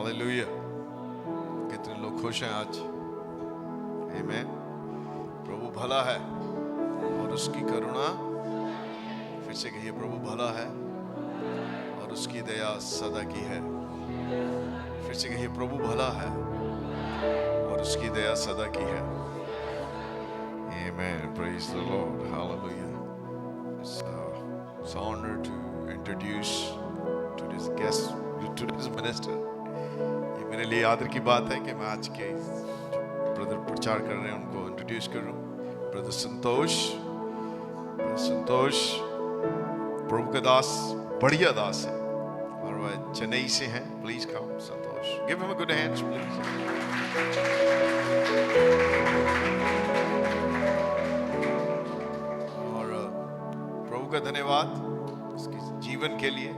Hallelujah. कितने लोग खुश हैं आज? आमीन। प्रभु भला है और उसकी करुणा, फिर से कहिए, प्रभु भला है और उसकी दया सदा की है। फिर से कहिए, प्रभु भला है और उसकी दया सदा की है। Amen. Praise the Lord. Hallelujah. It's an honor to introduce today's guest, today's minister. ये मेरे लिए आदर की बात है कि मैं आज के ब्रदर प्रचार कर रहे हैं उनको इंट्रोड्यूस करूं। ब्रदर संतोष प्रभु का दास, बढ़िया दास है और वह चेन्नई से हैं। Please come Santosh, give him a good hand please. और प्रभु का धन्यवाद उसके जीवन के लिए।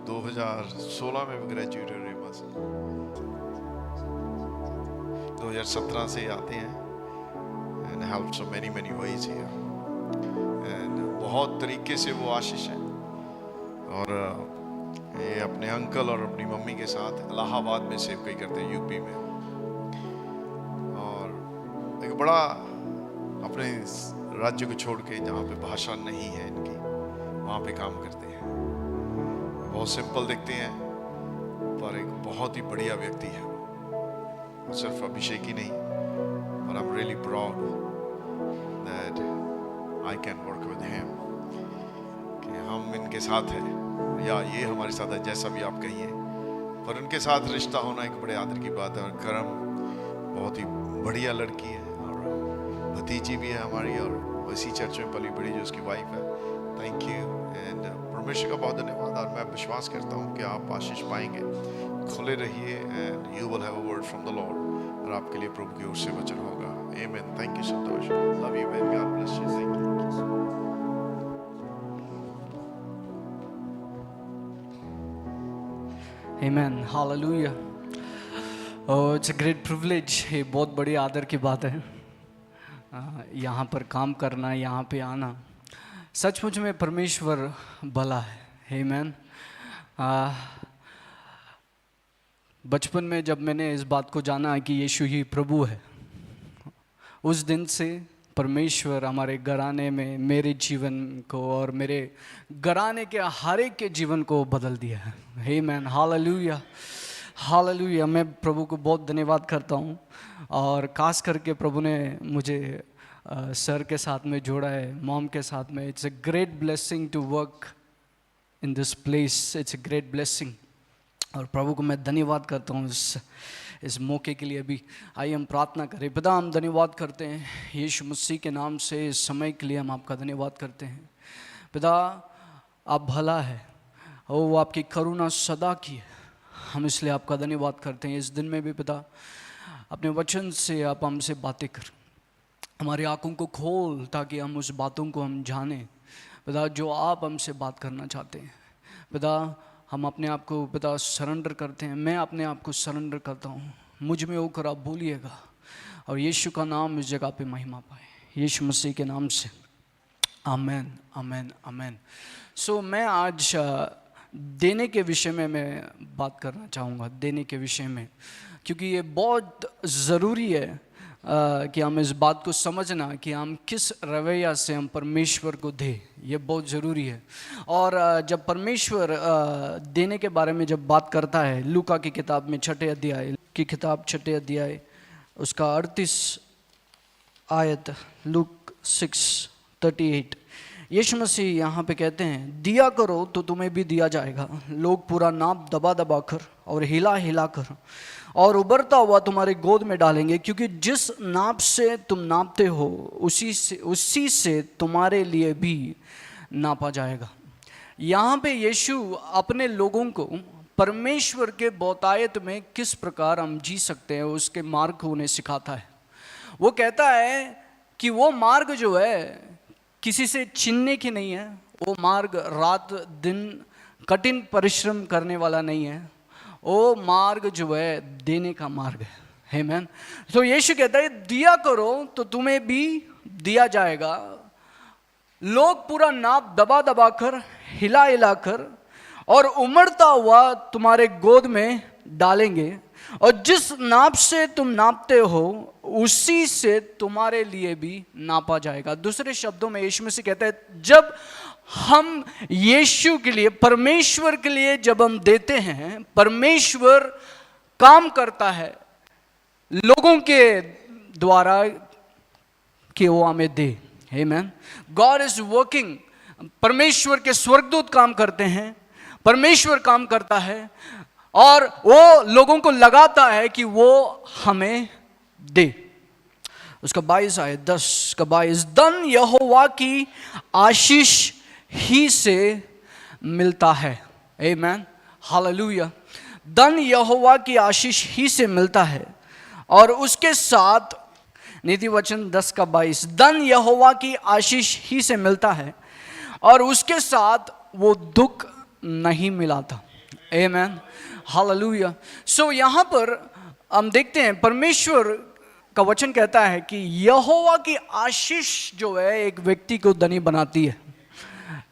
2016 में ग्रेजुएट हुए, 2017 से आते हैं and help so many ways here and बहुत तरीके से वो आशीष है। और ये अपने अंकल और अपनी मम्मी के साथ इलाहाबाद में सेवकाई करते हैं, यूपी में। और एक बड़ा अपने राज्य को छोड़ के जहाँ पे भाषा नहीं है इनकी, वहाँ पे काम करते हैं। बहुत सिंपल दिखते हैं पर एक बहुत ही बढ़िया व्यक्ति है। सिर्फ अभिषेक ही नहीं, पर I am really proud that I can work with him, कि हम इनके साथ हैं या ये हमारे साथ है, जैसा भी आप कहिए, पर उनके साथ रिश्ता होना एक बड़े आदर की बात है। और करम बहुत ही बढ़िया लड़की है और भतीजी भी है हमारी, और इसी चर्च में पली बड़ी जो उसकी वाइफ है। थैंक यू एंड परमेश्वर का बहुत धन्यवाद। और मैं विश्वास करता हूँ कि आप आशीष पाएंगे। खुले रहिए and you will have a word from the Lord, और आपके लिए प्रभु की ओर से वचन होगा। आमीन। Thank you Santosh, love you man, God bless you. Thank you. Amen. Hallelujah. Oh, it's a great privilege. ये बहुत बड़ी आदर की बात है, यहाँ पर काम करना, यहाँ पे आना। सचमुच में परमेश्वर भला है। Amen. बचपन में जब मैंने इस बात को जाना कि यीशु ही प्रभु है, उस दिन से परमेश्वर हमारे घराने में, मेरे जीवन को और मेरे घराने के हर एक के जीवन को बदल दिया है। आमीन। Hallelujah, hallelujah. मैं प्रभु को बहुत धन्यवाद करता हूँ, और खास करके प्रभु ने मुझे सर के साथ में जोड़ा है, मॉम के साथ में। It's a great blessing to work in this place. It's a great blessing, और प्रभु को मैं धन्यवाद करता हूँ इस मौके के लिए। भी आइए हम प्रार्थना करें। पिता, हम धन्यवाद करते हैं यीशु मसीह के नाम से, इस समय के लिए हम आपका धन्यवाद करते हैं। पिता, आप भला है और वो आपकी करुणा सदा की है। हम इसलिए आपका धन्यवाद करते हैं। इस दिन में भी पिता, अपने वचन से आप हमसे बातें कर, हमारी आँखों को खोल, ताकि हम उस बातों को हम जानें पिता जो आप हमसे बात करना चाहते हैं। पिता, हम अपने आप को पिता सरेंडर करते हैं। मैं अपने आप को सरेंडर करता हूँ, मुझ में होकर आप बोलिएगा, और यीशु का नाम इस जगह पे महिमा पाए, यीशु मसीह के नाम से। आमेन, आमेन, आमेन। सो मैं आज देने के विषय में मैं बात करना चाहूँगा, देने के विषय में, क्योंकि ये बहुत ज़रूरी है कि हम इस बात को समझना कि हम किस रवैया से हम परमेश्वर को दें। ये बहुत ज़रूरी है। और जब परमेश्वर देने के बारे में जब बात करता है, लूका की किताब में 6 अध्याय की किताब 6 अध्याय उसका 38 आयत, लूक 6:38, यीशु मसीह यहाँ पे कहते हैं, दिया करो तो तुम्हें भी दिया जाएगा, लोग पूरा नाप दबा दबा कर और हिला हिला कर और उबरता हुआ तुम्हारे गोद में डालेंगे, क्योंकि जिस नाप से तुम नापते हो उसी से तुम्हारे लिए भी नापा जाएगा। यहाँ पे यीशु अपने लोगों को परमेश्वर के बहुतायत में किस प्रकार हम जी सकते हैं उसके मार्ग को उन्हें सिखाता है। वो कहता है कि वो मार्ग जो है किसी से छीनने की नहीं है, वो मार्ग रात दिन कठिन परिश्रम करने वाला नहीं है, वो मार्ग जो है देने का मार्ग है। आमीन। तो यीशु कहता है, दिया करो तो तुम्हें भी दिया जाएगा, लोग पूरा नाप दबा दबा कर, हिला हिला कर और उमड़ता हुआ तुम्हारे गोद में डालेंगे, और जिस नाप से तुम नापते हो उसी से तुम्हारे लिए भी नापा जाएगा। दूसरे शब्दों में यीशु मसीह कहता है, जब हम यीशु के लिए, परमेश्वर के लिए जब हम देते हैं, परमेश्वर काम करता है लोगों के द्वारा कि वो हमें दे। आमीन। God is working. परमेश्वर के स्वर्गदूत काम करते हैं, परमेश्वर काम करता है और वो लोगों को लगाता है कि वो हमें दे। उसका 22 आए 10 का 22, धन यहोवा की आशीष ही से मिलता है। आमीन, हालेलुया। धन यहोवा की आशीष ही से मिलता है और उसके साथ, नीति वचन 10 का 22, धन यहोवा की आशीष ही से मिलता है और उसके साथ वो दुख नहीं मिलाता। आमीन, हालेलुया। सो यहाँ पर हम देखते हैं परमेश्वर का वचन कहता है कि यहोवा की आशीष जो है एक व्यक्ति को धनी बनाती है।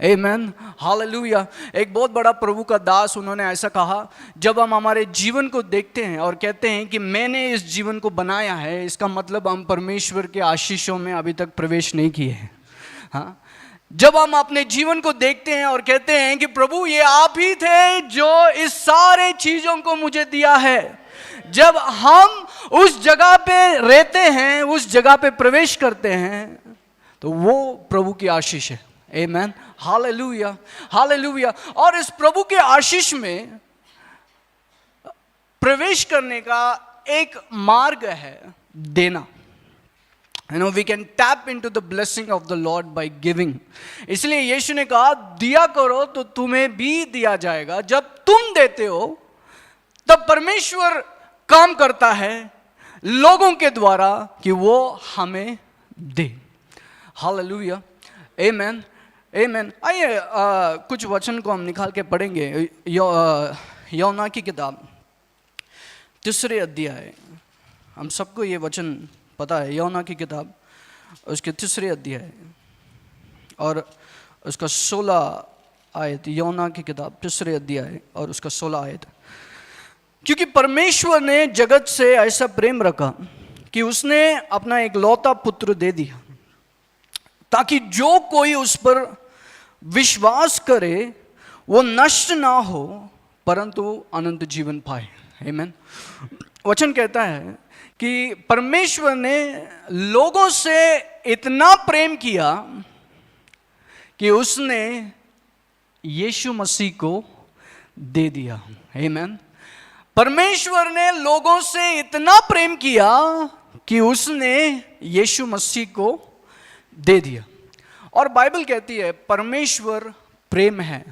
आमीन, हालेलुया। एक बहुत बड़ा प्रभु का दास, उन्होंने ऐसा कहा, जब हम हमारे जीवन को देखते हैं और कहते हैं कि मैंने इस जीवन को बनाया है, इसका मतलब हम परमेश्वर के आशीषों में अभी तक प्रवेश नहीं किए हैं। हाँ, जब हम अपने जीवन को देखते हैं और कहते हैं कि प्रभु ये आप ही थे जो इस सारे चीजों को मुझे दिया है, जब हम उस जगह पे रहते हैं, उस जगह पे प्रवेश करते हैं, तो वो प्रभु की आशीष है। आमीन, हालेलुया, हालेलुया। और इस प्रभु के आशीष में प्रवेश करने का एक मार्ग है देना। We can tap into the blessing of the Lord by giving. इसलिए यीशु ने कहा, दिया करो तो तुम्हें भी दिया जाएगा। जब तुम देते हो तब परमेश्वर काम करता है लोगों के द्वारा कि वो हमें दे। हालेलुया, आमीन, आमीन। आइए कुछ वचन को हम निकाल के पढ़ेंगे। योना की किताब 3 अध्याय, हम सबको ये वचन पता है। योना की किताब उसके 3 अध्याय और उसका 16 आयत। योना की किताब 3 अध्याय और उसका 16 आयत। क्योंकि परमेश्वर ने जगत से ऐसा प्रेम रखा कि उसने अपना एक लौता पुत्र दे दिया, ताकि जो कोई उस पर विश्वास करे वो नष्ट ना हो परंतु अनंत जीवन पाए। आमीन। वचन कहता है कि परमेश्वर ने लोगों से इतना प्रेम किया कि उसने यीशु मसीह को दे दिया। आमीन। परमेश्वर ने लोगों से इतना प्रेम किया कि उसने यीशु मसीह को दे दिया। और बाइबल कहती है परमेश्वर प्रेम है,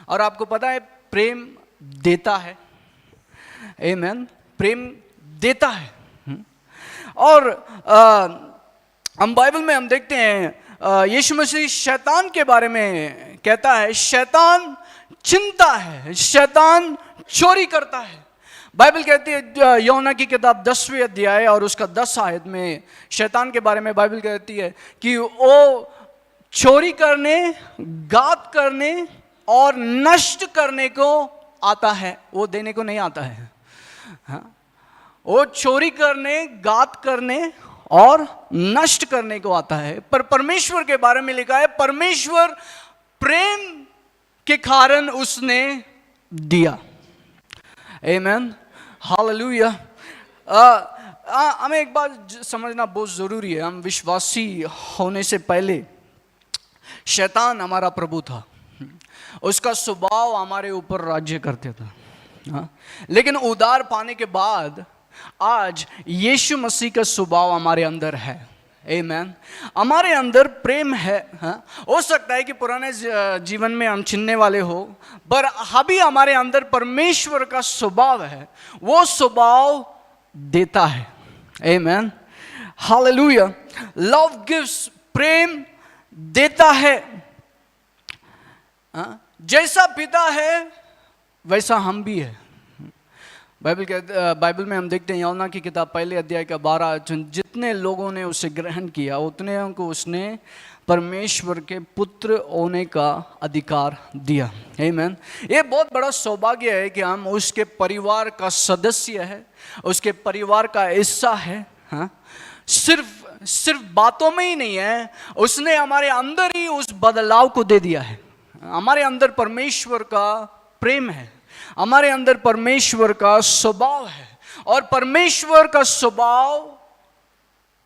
और आपको पता है प्रेम देता है। आमीन, प्रेम देता है। और हम बाइबल में हम देखते हैं यीशु मसीह शैतान के बारे में कहता है, शैतान चिंता है, शैतान चोरी करता है। बाइबल कहती है योना की किताब 10वें अध्याय और उसका 10 आयत में शैतान के बारे में बाइबल कहती है कि वो चोरी करने, घात करने और नष्ट करने को आता है, वो देने को नहीं आता है। हाँ? वो चोरी करने, घात करने और नष्ट करने को आता है। पर परमेश्वर के बारे में लिखा है परमेश्वर प्रेम के कारण उसने दिया। आमीन, हालेलुया। हमें एक बात समझना बहुत जरूरी है। हम विश्वासी होने से पहले शैतान हमारा प्रभु था, उसका स्वभाव हमारे ऊपर राज्य करते था। हाँ? लेकिन उद्धार पाने के बाद आज यीशु मसीह का स्वभाव हमारे अंदर है। आमीन, हमारे अंदर प्रेम है। हाँ? हो सकता है कि पुराने जीवन में हम चिन्हने वाले हो, पर अभी हमारे अंदर परमेश्वर का स्वभाव है, वो स्वभाव देता है। आमीन, हालेलुया। लव गिव्स, प्रेम देता है। हाँ? जैसा पिता है वैसा हम भी है। बाइबल में हम देखते हैं योना की किताब 1 अध्याय का 12, जितने लोगों ने उसे ग्रहण किया उतने को उसने परमेश्वर के पुत्र होने का अधिकार दिया। आमीन। ये बहुत बड़ा सौभाग्य है कि हम उसके परिवार का सदस्य है, उसके परिवार का हिस्सा है। हाँ, सिर्फ बातों में ही नहीं है, उसने हमारे अंदर ही उस बदलाव को दे दिया है। हमारे अंदर परमेश्वर का प्रेम है, हमारे अंदर परमेश्वर का स्वभाव है, और परमेश्वर का स्वभाव,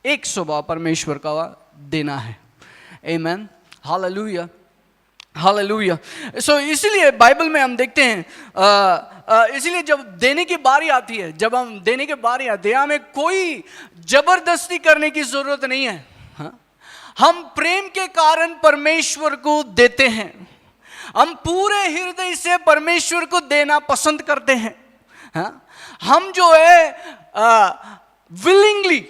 एक स्वभाव परमेश्वर का देना है। आमीन, हालेलुया, हालेलुया। सो इसीलिए बाइबल में हम देखते हैं, इसीलिए जब देने की बारी आती है, जब हम देने की बारी आती है, हमें कोई जबरदस्ती करने की जरूरत नहीं है। हाँ? हम प्रेम के कारण परमेश्वर को देते हैं, हम पूरे हृदय से परमेश्वर को देना पसंद करते हैं। हाँ? हम जो है विलिंगली,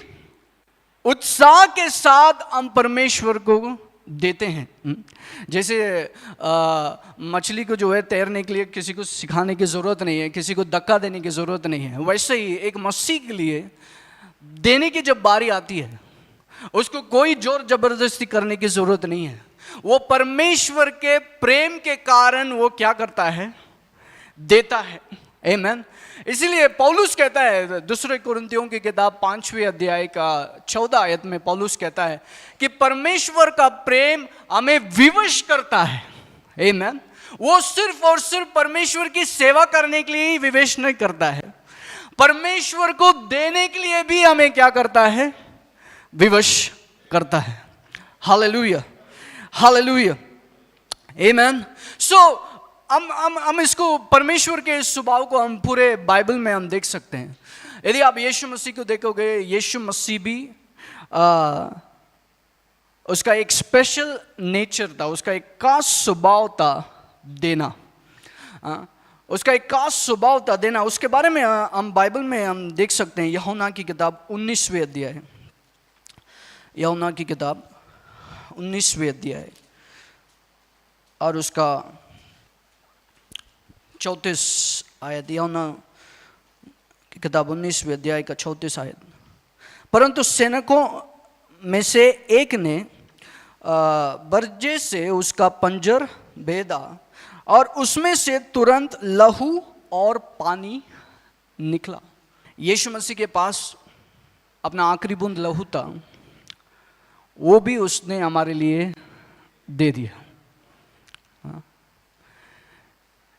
उत्साह के साथ हम परमेश्वर को देते हैं। जैसे मछली को जो है तैरने के लिए किसी को सिखाने की ज़रूरत नहीं है, किसी को धक्का देने की ज़रूरत नहीं है, वैसे ही एक मसीह के लिए देने की जब बारी आती है, उसको कोई जोर जबरदस्ती करने की ज़रूरत नहीं है। वो परमेश्वर के प्रेम के कारण वो क्या करता है, देता है। आमीन। इसीलिए पौलुस कहता है, दूसरे कुरिन्थियों की किताब 5वें अध्याय का 14 आयत में पौलुस कहता है कि परमेश्वर का प्रेम हमें विवश करता है। आमीन। वो सिर्फ और सिर्फ परमेश्वर की सेवा करने के लिए ही विवश नहीं करता है, परमेश्वर को देने के लिए भी हमें क्या करता है, विवश करता है। हालेलुया, हालेलुया, आमीन। सो हम इसको, परमेश्वर के इस स्वभाव को हम पूरे बाइबल में हम देख सकते हैं। यदि आप यीशु मसीह को देखोगे, यीशु मसीह भी उसका एक स्पेशल नेचर था, उसका एक खास स्वभाव था देना। उसका एक खास स्वभाव था देना। उसके बारे में हम बाइबल में हम देख सकते हैं। यूहन्ना की किताब 19वें अध्याय, यूहन्ना की किताब 19वें अध्याय और उसका 34 आयत। यूहन्ना की किताब 19वें अध्याय का 34 आयत। परंतु सैनिकों में से एक ने बर्जे से उसका पंजर भेदा और उसमें से तुरंत लहू और पानी निकला। यीशु मसीह के पास अपना आखिरी बूंद लहू था, वो भी उसने हमारे लिए दे दिया।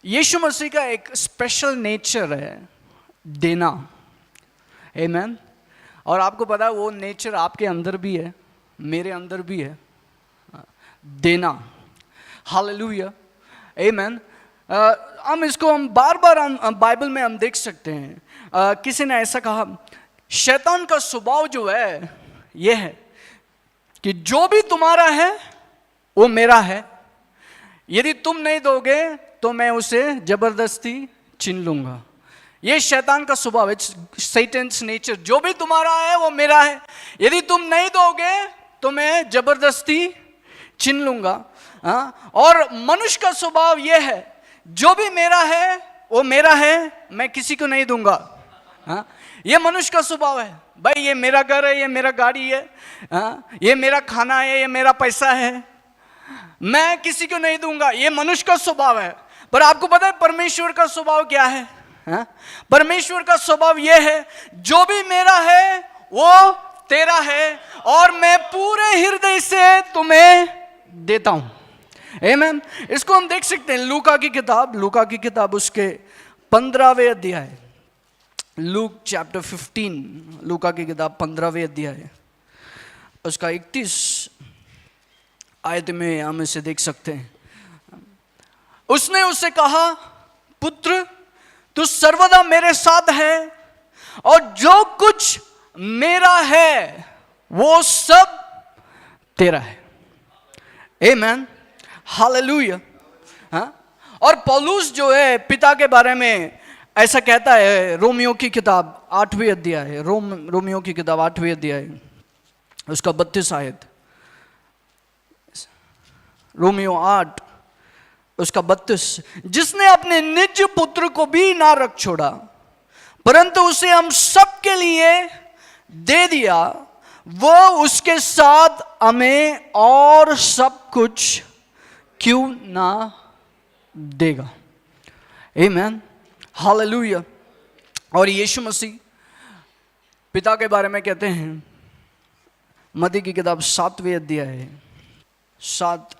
यीशु मसीह का एक स्पेशल नेचर है देना। आमीन। और आपको पता है वो नेचर आपके अंदर भी है, मेरे अंदर भी है, देना। हालेलुया, आमीन। हम इसको हम बार बार बाइबल में हम देख सकते हैं। किसी ने ऐसा कहा, शैतान का स्वभाव जो है ये है कि जो भी तुम्हारा है वो मेरा है, यदि तुम नहीं दोगे तो मैं उसे जबरदस्ती छीन लूंगा। ये शैतान का स्वभाव है, सैटन्स नेचर। जो भी तुम्हारा है वो मेरा है, यदि तुम नहीं दोगे तो मैं जबरदस्ती छीन लूंगा। और मनुष्य का स्वभाव ये है, जो भी मेरा है वो मेरा है, मैं किसी को नहीं दूंगा। ये मनुष्य का स्वभाव है। भाई ये मेरा घर है, ये मेरा गाड़ी है, ये मेरा खाना है, ये मेरा पैसा है, मैं किसी को नहीं दूंगा। ये मनुष्य का स्वभाव है। पर आपको पता है परमेश्वर का स्वभाव क्या है? परमेश्वर का स्वभाव यह है, जो भी मेरा है वो तेरा है और मैं पूरे हृदय से तुम्हें देता हूं। आमीन। इसको हम देख सकते हैं लूका की किताब उसके 15वें अध्याय, लूक चैप्टर 15, लूका की किताब 15वें अध्याय उसका 31 आयत में हम इसे देख सकते हैं। उसने उससे कहा, पुत्र तू सर्वदा मेरे साथ है और जो कुछ मेरा है वो सब तेरा है। आमीन, हालेलुया। और पौलुस जो है पिता के बारे में ऐसा कहता है, रोमियो की किताब 8वें अध्याय, रोमियो की किताब 8वें अध्याय उसका 32 आयत, रोमियो 8 उसका 32, जिसने अपने निज पुत्र को भी ना रख छोड़ा परंतु उसे हम सबके लिए दे दिया, वो उसके साथ हमें और सब कुछ क्यों ना देगा। आमीन, हालेलुया। और यीशु मसीह पिता के बारे में कहते हैं, मत्ती की किताब 7वें अध्याय 7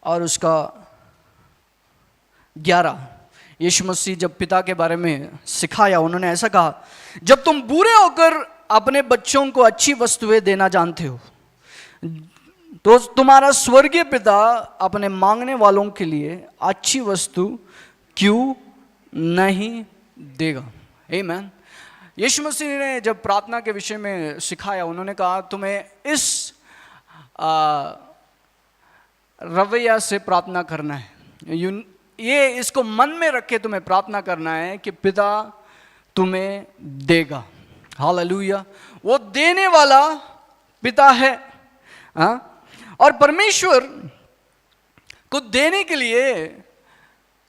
और उसका 11। यीशु मसीह जब पिता के बारे में सिखाया, उन्होंने ऐसा कहा, जब तुम बूढ़े होकर अपने बच्चों को अच्छी वस्तुएं देना जानते हो, तो तुम्हारा स्वर्गीय पिता अपने मांगने वालों के लिए अच्छी वस्तु क्यों नहीं देगा। आमीन। यीशु मसीह ने जब प्रार्थना के विषय में सिखाया, उन्होंने कहा तुम्हें इस रवैया से प्रार्थना करना है, ये इसको मन में रख के तुम्हें प्रार्थना करना है कि पिता तुम्हें देगा। हालेलुया। वो देने वाला पिता है। और परमेश्वर को देने के लिए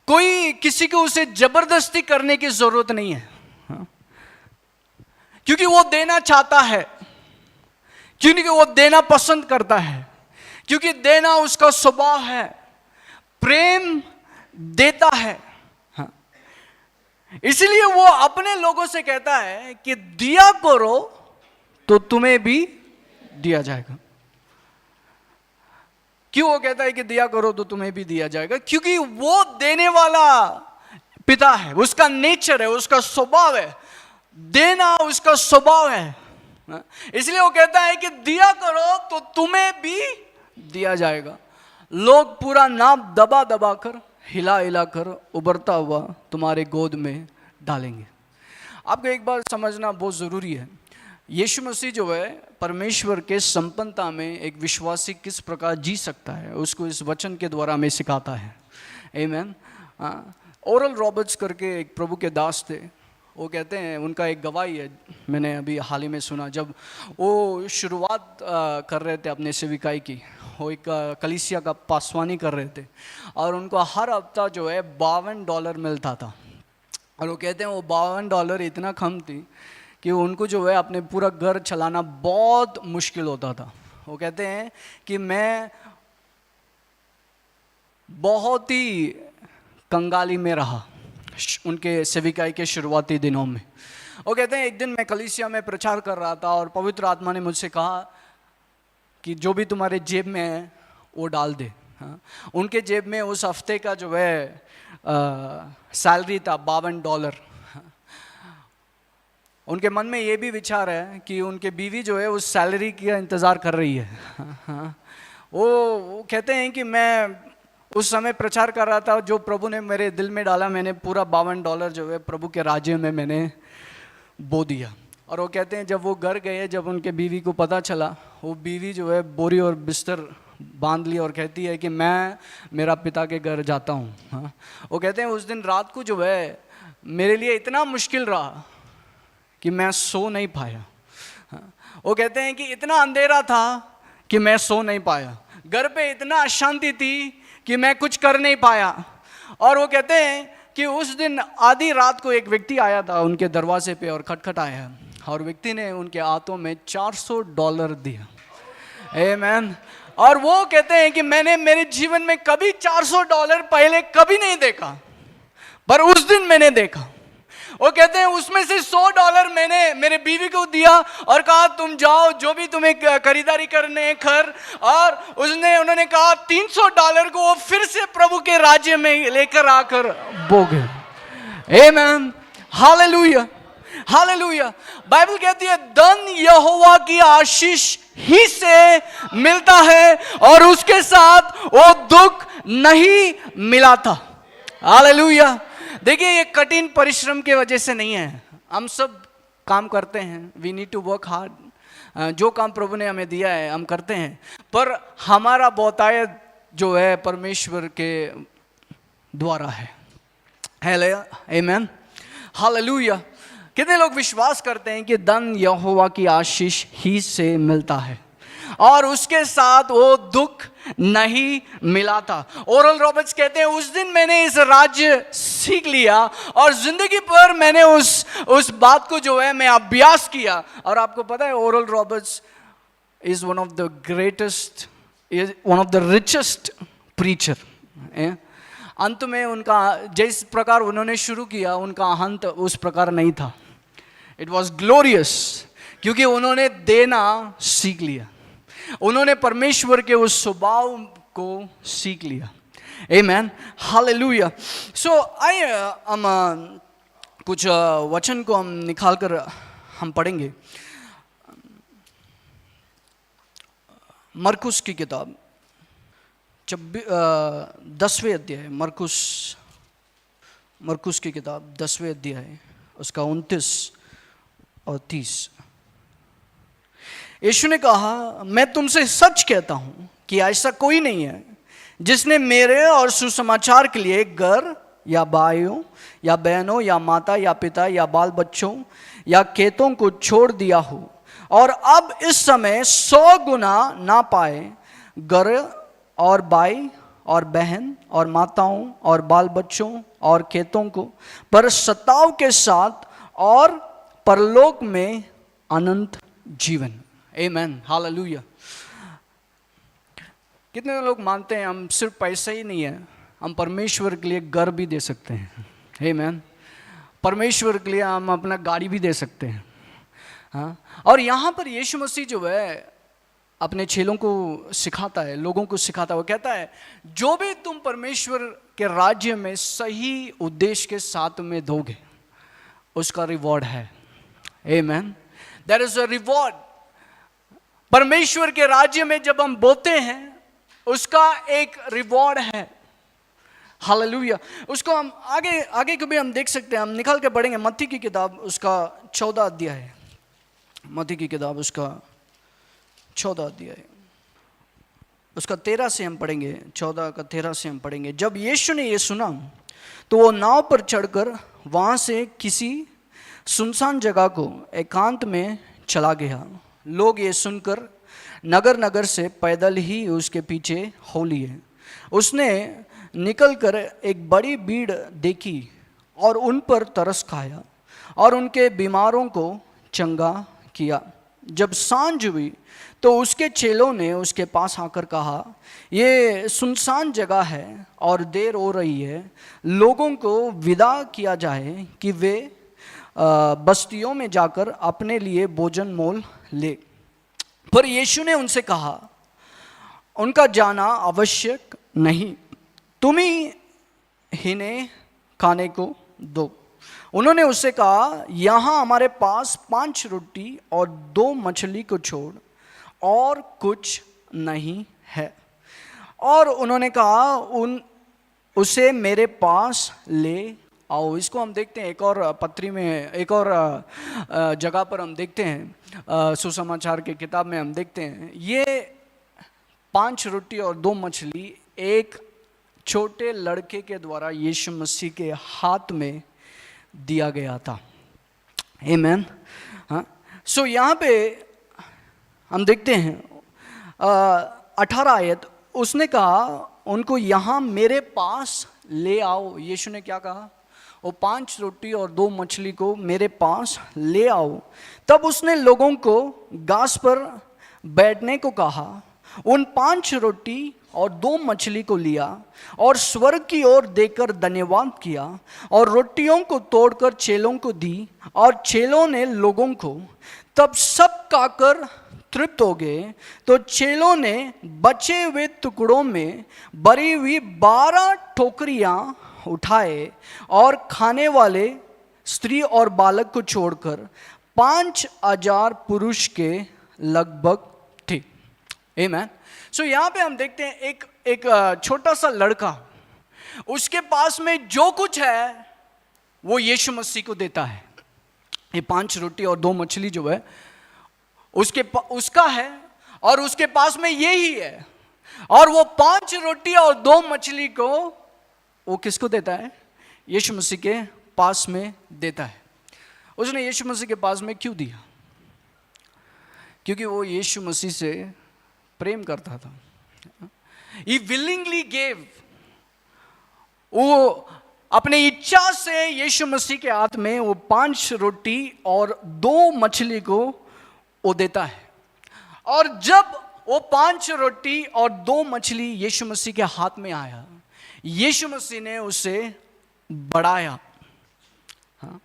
कोई किसी को उसे जबरदस्ती करने की जरूरत नहीं है, क्योंकि वो देना चाहता है, क्योंकि वो देना पसंद करता है, क्योंकि देना उसका स्वभाव है। प्रेम देता है। इसलिए वो अपने लोगों से कहता है कि दिया करो तो तुम्हें भी दिया जाएगा। क्यों वो कहता है कि दिया करो तो तुम्हें भी दिया जाएगा? क्योंकि वो देने वाला पिता है, उसका नेचर है, उसका स्वभाव है, देना उसका स्वभाव है। इसलिए वो कहता है कि दिया करो तो तुम्हें भी दिया जाएगा। लोग पूरा नाम दबा दबा कर, हिला हिला कर उभरता हुआ तुम्हारे गोद में डालेंगे। आपको एक बार समझना बहुत ज़रूरी है, यीशु मसीह जो है परमेश्वर के संपन्नता में एक विश्वासी किस प्रकार जी सकता है, उसको इस वचन के द्वारा हमें सिखाता है। आमीन। ओरल रॉबर्ट्स करके एक प्रभु के दास थे, वो कहते हैं, उनका एक गवाही है, मैंने अभी हाल ही में सुना, जब वो शुरुआत कर रहे थे अपने सेविकाई की, वो एक कलीसिया का पासवानी कर रहे थे, और उनको हर हफ्ता जो है $52 मिलता था। और वो कहते हैं वो $52 इतना कम थी कि उनको जो है अपने पूरा घर चलाना बहुत मुश्किल होता था। वो कहते हैं कि मैं बहुत ही कंगाली में रहा उनके सेविकाई के शुरुआती दिनों में। वो कहते हैं एक दिन मैं कलीसिया में प्रचार कर रहा था और पवित्र आत्मा ने मुझसे कहा कि जो भी तुम्हारे जेब में है वो डाल दे। उनके जेब में उस हफ्ते का जो है सैलरी था $52। उनके मन में ये भी विचार है कि उनके बीवी जो है उस सैलरी का इंतज़ार कर रही है। वो कहते हैं कि मैं उस समय प्रचार कर रहा था, जो प्रभु ने मेरे दिल में डाला, मैंने पूरा $52 जो है प्रभु के राज्य में मैंने बो दिया। और वो कहते हैं जब वो घर गए, जब उनके बीवी को पता चला, वो बीवी जो है बोरी और बिस्तर बांध ली और कहती है कि मैं मेरा पिता के घर जाता हूँ। वो कहते हैं उस दिन रात को जो है मेरे लिए इतना मुश्किल रहा कि मैं सो नहीं पाया। वो कहते हैं कि इतना अंधेरा था कि मैं सो नहीं पाया, घर पे इतना अशांति थी कि मैं कुछ कर नहीं पाया। और वो कहते हैं कि उस दिन आधी रात को एक व्यक्ति आया था उनके दरवाजे पे और खटखटाया, और व्यक्ति ने उनके हाथों में $400 दिया। आमीन। और वो कहते हैं कि मैंने मेरे जीवन में कभी $400 पहले कभी नहीं देखा, पर उस दिन मैंने देखा। वो कहते हैं उसमें से $100 मैंने मेरे बीवी को दिया और कहा तुम जाओ जो भी तुम्हें खरीदारी करने कर, और उन्होंने कहा $300 को वो फिर से प्रभु के राज्य में लेकर आकर बो गए। आमीन, हालेलुया, हालेलुया। बाइबल कहती है धन यहोवा की आशीष ही से मिलता है और उसके साथ वो दुख नहीं मिला था। हालेलुया। देखिए ये कठिन परिश्रम के वजह से नहीं है, हम सब काम करते हैं, we need to work hard. जो काम प्रभु ने हमें दिया है हम करते हैं, पर हमारा बहुतायत जो है परमेश्वर के द्वारा है। आमीन, हालेलुया। कितने लोग विश्वास करते हैं कि धन यहोवा की आशीष ही से मिलता है और उसके साथ वो दुख नहीं मिला था। ओरल रॉबर्ट्स कहते हैं उस दिन मैंने इस राज्य सीख लिया और जिंदगी भर मैंने उस बात को जो है मैं अभ्यास किया। और आपको पता है oral Roberts is one of the greatest, is one of the richest preacher. अंत में उनका जिस प्रकार उन्होंने शुरू किया उनका अंत उस प्रकार नहीं था. It was glorious, क्योंकि उन्होंने देना सीख लिया, उन्होंने परमेश्वर के उस स्वभाव को सीख लिया. Amen. Hallelujah. So हम कुछ वचन को हम निकाल कर हम पढ़ेंगे. मरकुस की किताब 10वें अध्याय, मरकुस की किताब 10वें अध्याय उसका 29 और 30. यीशु ने कहा, मैं तुमसे सच कहता हूं कि ऐसा कोई नहीं है जिसने मेरे और सुसमाचार के लिए घर या भाइयों या बहनों या माता या पिता या बाल बच्चों या खेतों को छोड़ दिया हो और अब इस समय 100 गुना ना पाए घर और भाई और बहन और माताओं और बाल बच्चों और खेतों को, पर सताव के साथ और परलोक में अनंत जीवन. आमीन. हालेलुया. कितने लोग मानते हैं हम सिर्फ पैसा ही नहीं है, हम परमेश्वर के लिए घर भी दे सकते हैं. आमीन. परमेश्वर के लिए हम अपना गाड़ी भी दे सकते हैं. हाँ. और यहाँ पर यीशु मसीह जो है अपने चेलों को सिखाता है, लोगों को सिखाता है. वो कहता है जो भी तुम परमेश्वर के राज्य में सही उद्देश्य के साथ में दोगे उसका रिवॉर्ड है. आमीन. There is a reward. परमेश्वर के राज्य में जब हम बोते हैं उसका एक रिवॉर्ड है. हालेलुया. उसको हम आगे को भी हम देख सकते हैं. हम निकाल के पढ़ेंगे मत्ती की किताब उसका 14 अध्याय है. मत्ती की किताब उसका 14 अध्याय उसका 13 से हम पढ़ेंगे. 14 का 13 से हम पढ़ेंगे. जब यीशु ने ये सुना तो वो नाव पर चढ़कर वहाँ से किसी सुनसान जगह को एकांत में चला गया. लोग ये सुनकर नगर नगर से पैदल ही उसके पीछे हो लिए. उसने निकलकर एक बड़ी भीड़ देखी और उन पर तरस खाया और उनके बीमारों को चंगा किया. जब सांझ हुई तो उसके चेलों ने उसके पास आकर कहा, ये सुनसान जगह है और देर हो रही है, लोगों को विदा किया जाए कि वे बस्तियों में जाकर अपने लिए भोजन मोल ले. पर यीशु ने उनसे कहा, उनका जाना आवश्यक नहीं, तुम ही इन्हें खाने को दो. उन्होंने उससे कहा, यहाँ हमारे पास 5 रोटी और 2 मछली को छोड़ और कुछ नहीं है. और उन्होंने कहा, उसे मेरे पास ले आओ. इसको हम देखते हैं एक और पत्री में, एक और जगह पर हम देखते हैं, सुसमाचार की किताब में हम देखते हैं. ये 5 रोटी और 2 मछली एक छोटे लड़के के द्वारा यीशु मसीह के हाथ में दिया गया था. आमीन. हाँ. सो यहाँ पे हम देखते हैं 18 आयत. उसने कहा उनको यहाँ मेरे पास ले आओ. यीशु ने क्या कहा? वो 5 रोटी और 2 मछली को मेरे पास ले आओ. तब उसने लोगों को घास पर बैठने को कहा. उन 5 रोटी और 2 मछली को लिया और स्वर्ग की ओर देखकर धन्यवाद किया और रोटियों को तोड़कर चेलों को दी और चेलों ने लोगों को. तब सब खाकर तृप्त हो गए. तो चेलों ने बचे हुए टुकड़ों में भरी हुई 12 टोकरियां उठाए और खाने वाले स्त्री और बालक को छोड़कर 5,000 पुरुष के लगभग थे. आमीन. सो यहाँ पे हम देखते हैं एक छोटा सा लड़का, उसके पास में जो कुछ है वो यीशु मसीह को देता है. ये 5 रोटी और 2 मछली जो है उसका है और उसके पास में यही है. और वो 5 रोटी और 2 मछली को वो किसको देता है? यीशु मसीह के पास में देता है. उसने यीशु मसीह के पास में क्यों दिया? क्योंकि वो यीशु मसीह से प्रेम करता था. He willingly gave. वो अपने इच्छा से यीशु मसीह के हाथ में वो 5 रोटी और 2 मछली को वो देता है. और जब वो 5 रोटी और 2 मछली यीशु मसीह के हाथ में आया, यीशु मसीह ने उसे बढ़ाया। हाँ,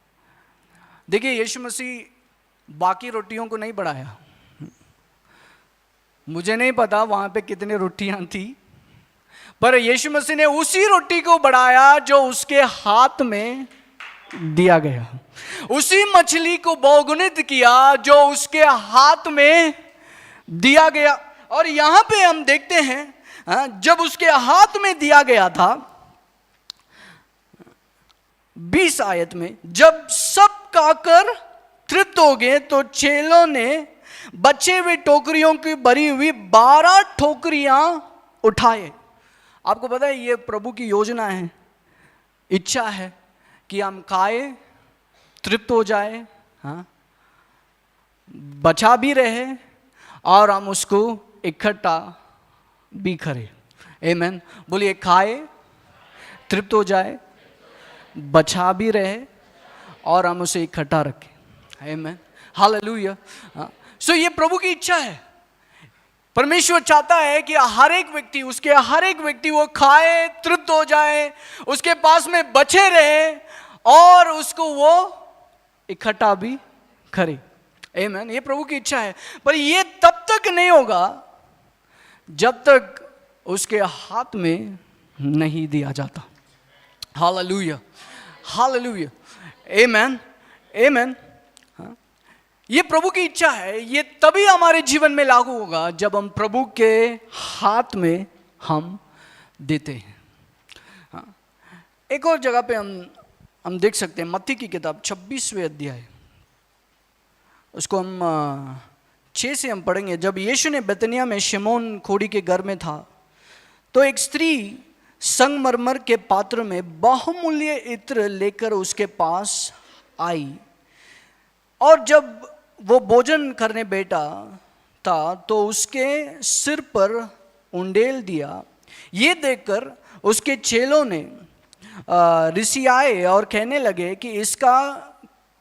देखिए यीशु मसीह बाकी रोटियों को नहीं बढ़ाया। मुझे नहीं पता वहां पे कितने रोटियां थी, पर यीशु मसीह ने उसी रोटी को बढ़ाया जो उसके हाथ में दिया गया, उसी मछली को बहुगुणित किया जो उसके हाथ में दिया गया। और यहां पे हम देखते हैं जब उसके हाथ में दिया गया था, 20 आयत में, जब सब खाकर तृप्त हो गए तो चेलों ने बचे हुए टोकरियों की भरी हुई 12 टोकरियां उठाए। आपको पता है ये प्रभु की योजना है, इच्छा है कि हम खाए, तृप्त हो जाए, हाँ, बचा भी रहे और हम उसको इकट्ठा भी करें। आमीन। बोलिए, खाए, तृप्त हो जाए, बचा भी रहे और हम उसे इकट्ठा रखें। आमीन, हालेलुया। सो ये प्रभु की इच्छा है। परमेश्वर चाहता है कि हर एक व्यक्ति, उसके हर एक व्यक्ति वो खाए, तृप्त हो जाए, उसके पास में बचे रहे और उसको वो इकट्ठा भी करे। आमीन, ये प्रभु की इच्छा है। पर ये तब तक नहीं होगा जब तक उसके हाथ में नहीं दिया जाता। हालेलुया, हालेलुया, आमीन, आमीन। ये प्रभु की इच्छा है। ये तभी हमारे जीवन में लागू होगा जब हम प्रभु के हाथ में हम देते हैं। हाँ, एक और जगह पे हम देख सकते हैं, मत्ती की किताब 26वें अध्याय, उसको हम 6 से हम पढ़ेंगे। जब यीशु ने बेतनिया में शिमोन खोड़ी के घर में था तो एक स्त्री संगमरमर के पात्र में बहुमूल्य इत्र लेकर उसके पास आई, और जब वो भोजन करने बैठा था तो उसके सिर पर उंडेल दिया। ये देखकर उसके चेलों ने रिसियाए और कहने लगे कि इसका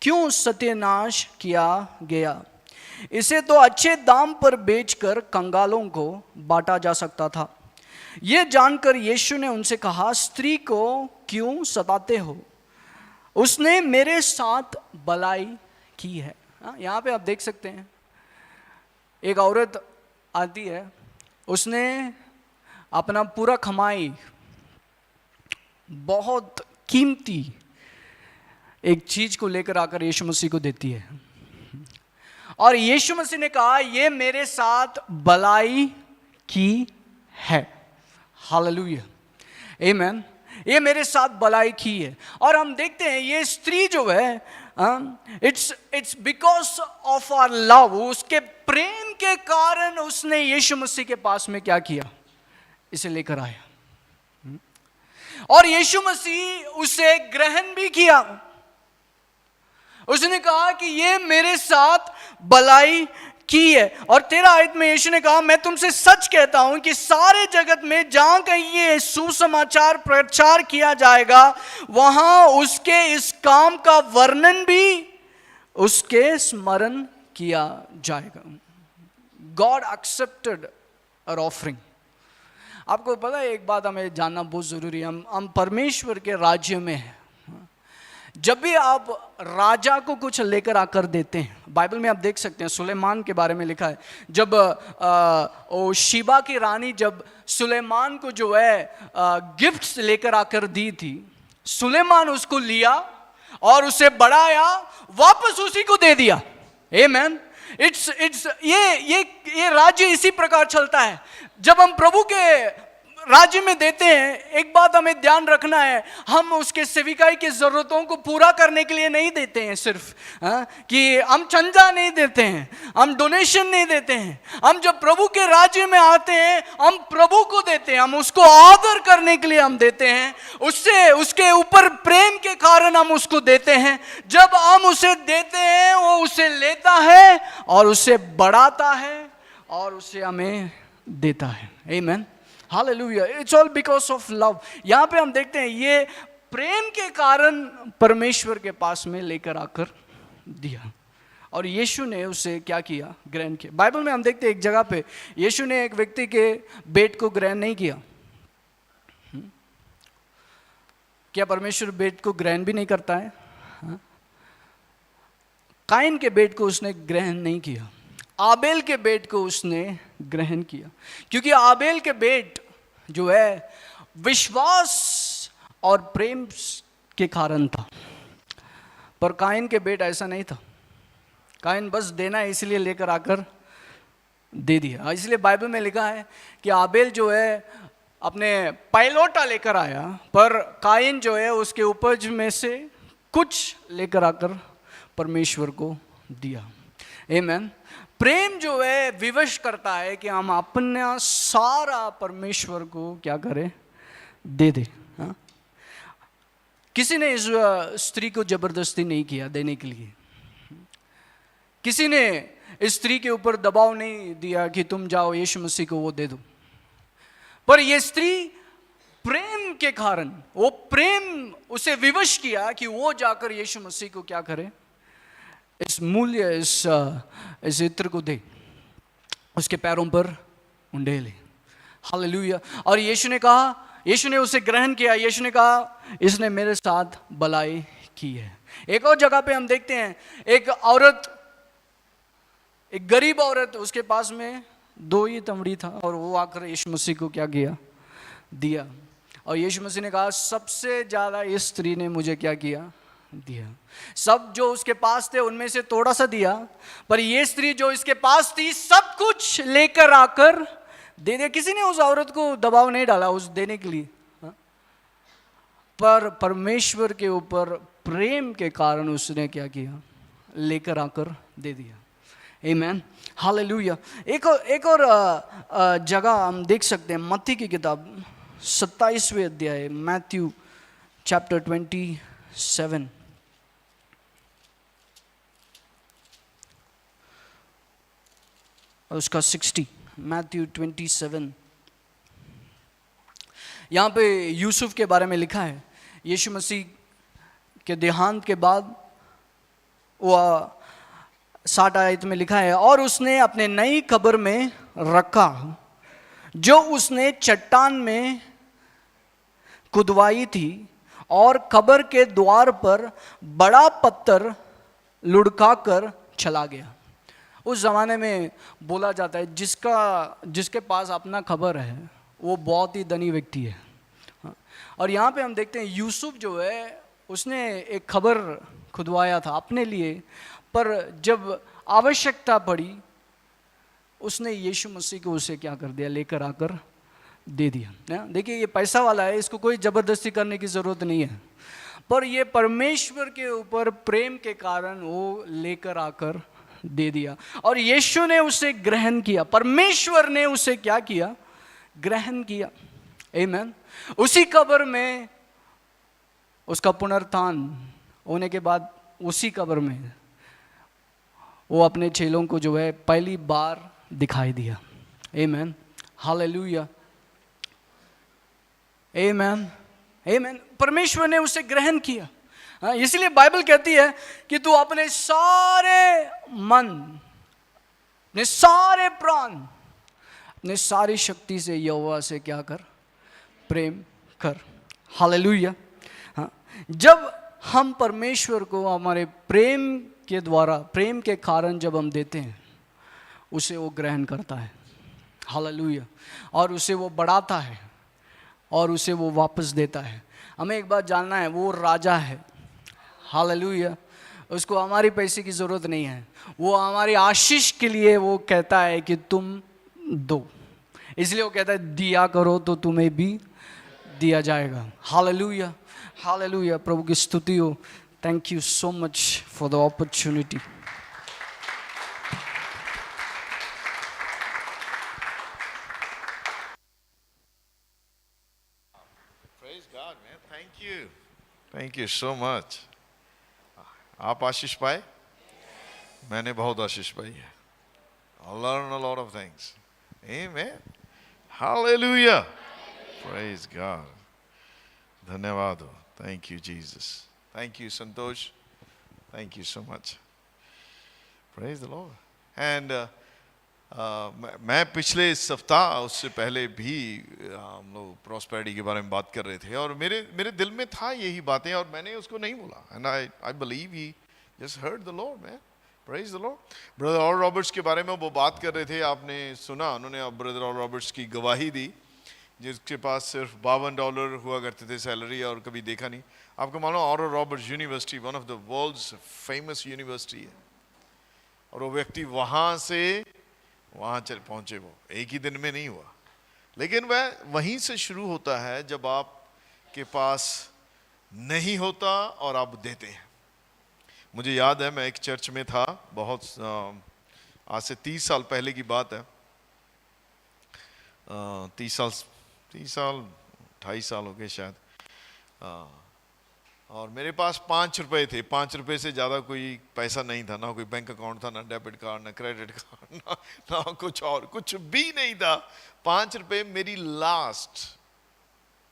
क्यों सत्यानाश किया गया, इसे तो अच्छे दाम पर बेचकर कंगालों को बांटा जा सकता था। ये जानकर यीशु ने उनसे कहा, स्त्री को क्यों सताते हो, उसने मेरे साथ भलाई की है। यहाँ पे आप देख सकते हैं, एक औरत आती है, उसने अपना पूरा कमाई, बहुत कीमती एक चीज को लेकर आकर यीशु मसीह को देती है, और यीशु मसीह ने कहा ये मेरे साथ भलाई की है। हालेलुया, आमीन, ये मेरे साथ भलाई की है। और हम देखते हैं ये स्त्री जो है, it's because of our love, उसके प्रेम के कारण उसने यीशु मसीह के पास में क्या किया, इसे लेकर आया, और यीशु मसीह उसे ग्रहण भी किया। उसने कहा कि ये मेरे साथ भलाई की है। और 13 आयत में यीशु ने कहा, मैं तुमसे सच कहता हूं कि सारे जगत में जहां कहीं ये सुसमाचार प्रचार किया जाएगा, वहां उसके इस काम का वर्णन भी उसके स्मरण किया जाएगा। God accepted our offering. आपको पता है, एक बात हमें जानना बहुत जरूरी है, हम परमेश्वर के राज्य में हैं। जब भी आप राजा को कुछ लेकर आकर देते हैं, बाइबल में आप देख सकते हैं, सुलेमान के बारे में लिखा है, जब शीबा की रानी जब सुलेमान को जो है गिफ्ट्स लेकर आकर दी थी, सुलेमान उसको लिया और उसे बढ़ाया, वापस उसी को दे दिया। आमीन। इट्स ये राज्य इसी प्रकार चलता है। जब हम प्रभु के राज्य में देते हैं, एक बात हमें ध्यान रखना है, हम उसके सेविकाई की जरूरतों को पूरा करने के लिए नहीं देते हैं सिर्फ, कि हम चंदा नहीं देते हैं, हम डोनेशन नहीं देते हैं। हम जब प्रभु के राज्य में आते हैं, हम प्रभु को देते हैं, हम उसको आदर करने के लिए हम देते हैं, उससे उसके ऊपर प्रेम के कारण हम उसको देते हैं। जब हम उसे देते हैं, वो उसे लेता है और उसे बढ़ाता है और उसे हमें देता है। आमीन, hallelujah. It's all because of love. यहाँ पे हम देखते हैं ये प्रेम के कारण परमेश्वर के पास में लेकर आकर दिया, और यीशु ने उसे क्या किया, ग्रहण किया। बाइबल में हम देखते हैं एक जगह पे यीशु ने एक व्यक्ति के बेट को ग्रहण नहीं किया। क्या परमेश्वर बेट को ग्रहण भी नहीं करता है? काइन के बेट को उसने ग्रहण नहीं किया, आबेल के बेट को उसने ग्रहण किया, क्योंकि आबेल के बेट जो है विश्वास और प्रेम के कारण था, पर काइन के बेट ऐसा नहीं था। काइन बस देना है इसलिए लेकर आकर दे दिया। इसलिए बाइबल में लिखा है कि आबेल जो है अपने पैलोटा लेकर आया, पर काइन जो है उसके उपज में से कुछ लेकर आकर परमेश्वर को दिया। आमीन। प्रेम जो है विवश करता है कि हम अपना सारा परमेश्वर को क्या करें, दे दे। हाँ? किसी ने इस स्त्री को जबरदस्ती नहीं किया देने के लिए, किसी ने इस स्त्री के ऊपर दबाव नहीं दिया कि तुम जाओ यीशु मसीह को वो दे दो, पर ये स्त्री प्रेम के कारण, वो प्रेम उसे विवश किया कि वो जाकर यीशु मसीह को क्या करे, इस मूल्य इस इत्र को दे, उसके पैरों पर उंडेले। हालेलुया। और यीशु ने कहा, यीशु ने उसे ग्रहण किया। यीशु ने कहा इसने मेरे साथ भलाई की है। एक और जगह पे हम देखते हैं एक औरत, एक गरीब औरत, उसके पास में 2 ही तमड़ी था और वो आकर यीशु मसीह को क्या किया, दिया। और यीशु मसीह ने कहा सबसे ज़्यादा इस स्त्री ने मुझे क्या किया, दिया। सब जो उसके पास थे उनमें से थोड़ा सा दिया, पर ये स्त्री जो इसके पास थी सब कुछ लेकर आकर दे दिया। किसी ने उस औरत को दबाव नहीं डाला उस देने के लिए, पर परमेश्वर के ऊपर प्रेम के कारण उसने क्या किया, लेकर आकर दे दिया। आमीन। हालेलुया। एक और जगह हम देख सकते हैं, मत्ती की किताब 27वें अध्याय, मैथ्यू चैप्टर 27 और उसका 60, मैथ्यू 27। यहाँ पे यूसुफ के बारे में लिखा है। यीशु मसीह के देहांत के बाद वो 60 आयत में लिखा है, और उसने अपने नई कब्र में रखा जो उसने चट्टान में खुदवाई थी, और कब्र के द्वार पर बड़ा पत्थर लुढ़काकर चला गया। उस ज़माने में बोला जाता है जिसके पास अपना खबर है वो बहुत ही धनी व्यक्ति है। और यहाँ पे हम देखते हैं यूसुफ जो है उसने एक खबर खुदवाया था अपने लिए, पर जब आवश्यकता पड़ी उसने यीशु मसीह को उसे क्या कर दिया, लेकर आकर दे दिया। देखिए ये पैसा वाला है, इसको कोई ज़बरदस्ती करने की ज़रूरत नहीं है, पर ये परमेश्वर के ऊपर प्रेम के कारण वो लेकर आकर दे दिया। और यीशु ने उसे ग्रहण किया, परमेश्वर ने उसे क्या किया, ग्रहण किया। आमीन। उसी कब्र में उसका पुनरुत्थान होने के बाद उसी कब्र में वो अपने चेलों को जो है पहली बार दिखाई दिया। आमीन। हालेलुया। आमीन। आमीन। परमेश्वर ने उसे ग्रहण किया। इसलिए बाइबल कहती है कि तू अपने सारे मन, अपने सारे प्राण, अपने सारी शक्ति से यहोवा से क्या कर, प्रेम कर। हालेलुया। हाँ, जब हम परमेश्वर को हमारे प्रेम के द्वारा, प्रेम के कारण जब हम देते हैं, उसे वो ग्रहण करता है। हालेलुया। और उसे वो बढ़ाता है और उसे वो वापस देता है। हमें एक बात जानना है, वो राजा है। हालेलुया। उसको हमारी पैसे की ज़रूरत नहीं है, वो हमारी आशीष के लिए वो कहता है कि तुम दो। इसलिए वो कहता है दिया करो तो तुम्हें भी दिया जाएगा। हालेलुया। हालेलुया। प्रभु की स्तुति हो। Thank you so much for the opportunity. Praise God, man. Thank you. Thank you so much. आप आशीष पाए? मैंने बहुत आशीष पाई है। I learned a lot of things. Amen. Hallelujah. Praise God. धन्यवाद हो। Thank you, Jesus. Thank you, Santosh. Thank you so much. Praise the Lord. And मैं पिछले सप्ताह उससे पहले भी हम लोग प्रॉस्पेरिटी के बारे में बात कर रहे थे और मेरे दिल में था यही बातें और मैंने उसको नहीं बोला. And I believe he just heard the Lord man. Praise the Lord. Brother all Roberts के बारे में वो बात कर रहे थे, आपने सुना. उन्होंने ब्रदर ऑल रॉबर्ट्स की गवाही दी जिसके पास सिर्फ $52 हुआ करते थे सैलरी और कभी देखा नहीं. आपको मालूम Oral Roberts university one of the world's famous university है और वो व्यक्ति वहाँ से वहाँ चल पहुँचे. वो एक ही दिन में नहीं हुआ, लेकिन वह वहीं से शुरू होता है जब आपके पास नहीं होता और आप देते हैं. मुझे याद है मैं एक चर्च में था, बहुत आज से 30 साल पहले की बात है. 30 साल 28 साल हो गए शायद. और मेरे पास 5 रुपए थे. 5 रुपए से ज़्यादा कोई पैसा नहीं था, ना कोई बैंक अकाउंट था, ना डेबिट कार्ड, ना क्रेडिट कार्ड, ना कुछ और, कुछ भी नहीं था. 5 रुपए मेरी लास्ट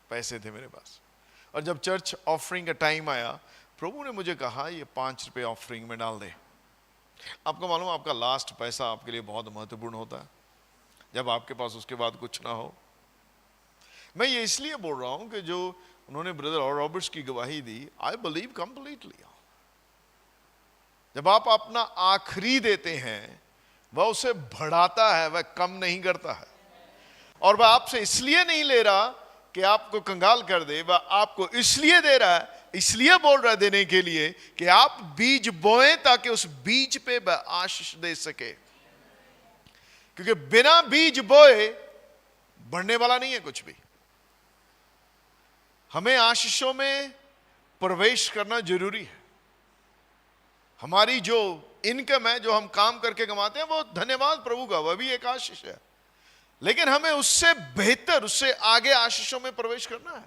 पैसे थे मेरे पास. और जब चर्च ऑफरिंग का टाइम आया, प्रभु ने मुझे कहा ये 5 रुपए ऑफरिंग में डाल दे. आपको मालूम आपका लास्ट पैसा आपके लिए बहुत महत्वपूर्ण होता है जब आपके पास उसके बाद कुछ ना हो. मैं ये इसलिए बोल रहा हूं कि जो उन्होंने ब्रदर ऑल रॉबर्ट्स की गवाही दी, आई बिलीव कंप्लीटली. जब आप अपना आखिरी देते हैं वह उसे बढ़ाता है, वह कम नहीं करता है. और वह आपसे इसलिए नहीं ले रहा कि आपको कंगाल कर दे, वह आपको इसलिए दे रहा है, इसलिए बोल रहा है देने के लिए कि आप बीज बोएं ताकि उस बीज पे वह आशीष दे सके. क्योंकि बिना बीज बोए बढ़ने वाला नहीं है कुछ भी. हमें आशीषों में प्रवेश करना जरूरी है. हमारी जो इनकम है, जो हम काम करके कमाते हैं, वो धन्यवाद प्रभु का, वह भी एक आशीष है. लेकिन हमें उससे बेहतर, उससे आगे आशीषों में प्रवेश करना है.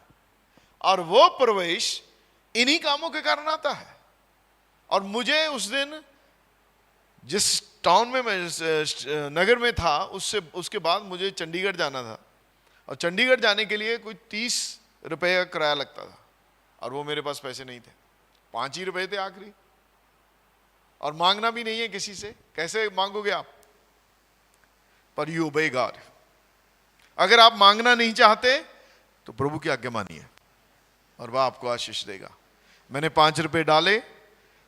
और वो प्रवेश इन्हीं कामों के कारण आता है. और मुझे उस दिन जिस टाउन में मैं नगर में था, उसके बाद मुझे चंडीगढ़ जाना था. और चंडीगढ़ जाने के लिए कोई 30 रुपए का किराया लगता था और वो मेरे पास पैसे नहीं थे. 5 ही रुपए थे आखिरी. और मांगना भी नहीं है किसी से. कैसे मांगोगे आप? पर यू ओबे गॉड. अगर आप मांगना नहीं चाहते तो प्रभु की आज्ञा मानिए और वह आपको आशीष देगा. मैंने 5 रुपए डाले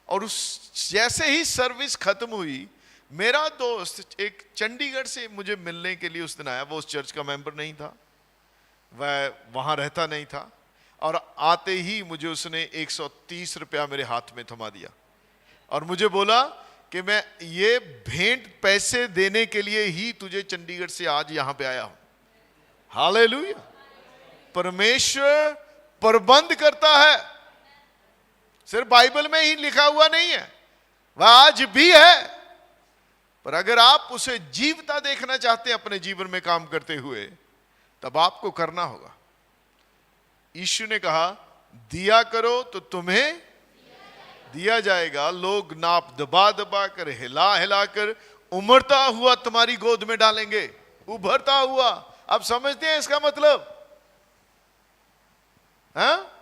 और उस जैसे ही सर्विस खत्म हुई, मेरा दोस्त एक चंडीगढ़ से मुझे मिलने के लिए उस दिन आया. वो उस चर्च का मेंबर नहीं था, वह वहाँ रहता नहीं था. और आते ही मुझे उसने 130 रुपया मेरे हाथ में थमा दिया और मुझे बोला कि मैं ये भेंट पैसे देने के लिए ही तुझे चंडीगढ़ से आज यहाँ पे आया हूँ. हालेलुया. परमेश्वर प्रबंध करता है. सिर्फ बाइबल में ही लिखा हुआ नहीं है, वह आज भी है. पर अगर आप उसे जीवता देखना चाहते हैं अपने जीवन में काम करते हुए, तब आपको करना होगा. यीशु ने कहा दिया करो तो तुम्हें दिया जाएगा. लोग नाप दबा दबा कर, हिला हिला कर उमड़ता हुआ तुम्हारी गोद में डालेंगे, उभरता हुआ. आप समझते हैं इसका मतलब? हाँ?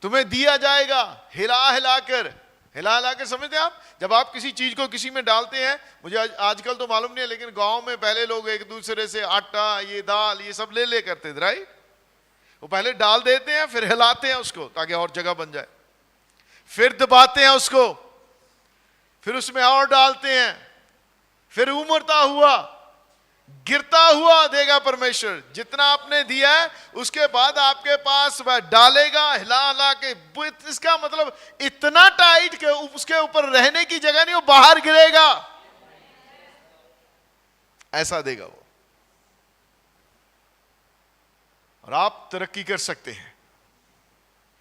तुम्हें दिया जाएगा हिला हिला कर. समझते हैं आप? जब आप किसी चीज को किसी में डालते हैं, मुझे आजकल तो मालूम नहीं है, लेकिन गांव में पहले लोग एक दूसरे से आटा, ये दाल, ये सब ले करते थे, राइट? वो पहले डाल देते हैं, फिर हिलाते हैं उसको ताकि और जगह बन जाए, फिर दबाते हैं उसको, फिर उसमें और डालते हैं, फिर उमड़ता हुआ, गिरता हुआ देगा परमेश्वर. जितना आपने दिया है उसके बाद आपके पास वह डालेगा हिला हिला के. इसका मतलब इतना टाइट कि उसके ऊपर रहने की जगह नहीं, वो बाहर गिरेगा. ऐसा देगा वो. और आप तरक्की कर सकते हैं,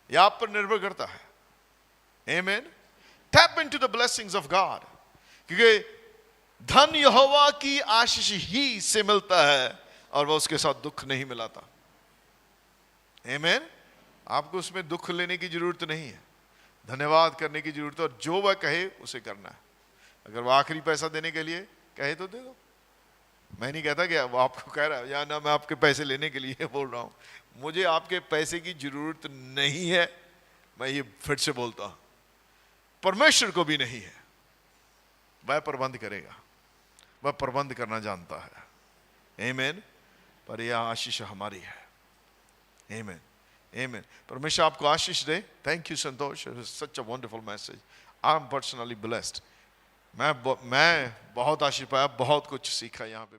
यह आप पर निर्भर करता है. आमीन. Tap into the blessings of God. क्योंकि धन यहोवा की आशीष ही से मिलता है और वह उसके साथ दुख नहीं मिलाता. आमीन. आपको उसमें दुख लेने की जरूरत नहीं है, धन्यवाद करने की जरूरत है. और जो वह कहे उसे करना है. अगर वह आखिरी पैसा देने के लिए कहे तो दे दो. मैं नहीं कहता कि वो आपको कह रहा है या ना मैं आपके पैसे लेने के लिए बोल रहा हूं. मुझे आपके पैसे की जरूरत नहीं है. मैं ये फिर से बोलता हूं, परमेश्वर को भी नहीं है. वह प्रबंध करेगा, वह प्रबंध करना जानता है। आमीन। पर यह आशीष हमारी है। आमीन, आमीन। परमेश्वर आपको आशीष दे। Thank you Santosh, such a wonderful message. I am personally blessed. मैं बहुत आशीष पाया, बहुत कुछ सीखा यहाँ पे।